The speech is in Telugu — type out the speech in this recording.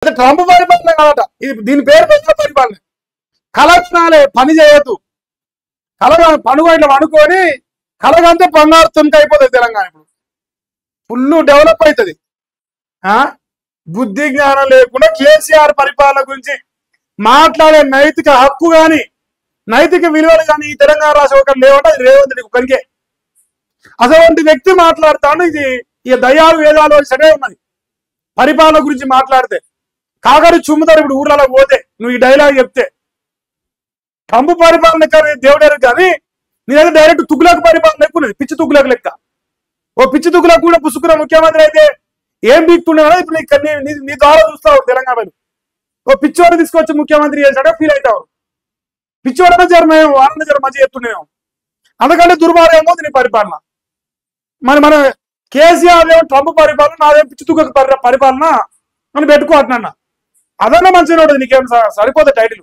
అదే ట్రంప్ పరిపాలన కాదట, ఇది దీని పేరు ప్రజల పరిపాలన. కలక్షణాలే, పని చేయొద్దు, పనుగో ఇట్లా అనుకొని కలగంటే బంగారు తునక అయిపోతుంది తెలంగాణ. ఇప్పుడు ఫుల్ డెవలప్ అవుతుంది. బుద్ధి జ్ఞానం లేకుండా కేసీఆర్ పరిపాలన గురించి మాట్లాడే నైతిక హక్కు కానీ నైతిక విలువలు కానీ ఈ తెలంగాణ రాష్ట్రం ఒకటి లేవంటే అది రేవంత్ రెడ్డి ఒకరికే. అటువంటి వ్యక్తి మాట్లాడతాను, ఇది ఇక దయాలు వేదాలు సరే ఉన్నది. పరిపాలన గురించి మాట్లాడితే కాగరు చుమ్ముతారు. ఇప్పుడు ఊర్లలో పోతే నువ్వు ఈ డైలాగ్ చెప్తే ట్రంప్ పరిపాలన దేవుడారు కానీ నీ దగ్గర డైరెక్ట్ తుగ్గులకు పరిపాలన ఎక్కువ ఉన్నది, పిచ్చి తుగ్గులకు లెక్క. ఓ పిచ్చి తుగ్గులకు కూడా పుసుకున్న ముఖ్యమంత్రి అయితే ఏం బీక్తుండే ఇప్పుడు నీ ద్వారా చూస్తావు తెలంగాణలో. ఓ పిచ్చివాడు తీసుకొచ్చి ముఖ్యమంత్రి చేశాడో ఫీల్ అవుతావు. పిచ్చివాడనే జరమేమో, వాళ్ళని జర మంచిగా చెప్తున్నామేమో, అందుకంటే దుర్మార్గంగా ఉంది నీ పరిపాలన. మన కేసీఆర్ ఏమో ట్రంప్ పరిపాలన, నాదేమో పిచ్చి తుగ్గు పరిపాలన అని పెట్టుకో అంటున్నా. అదన్నా మంచిగా ఉంటుంది, నీకేం సరిపోతే టైటిల్.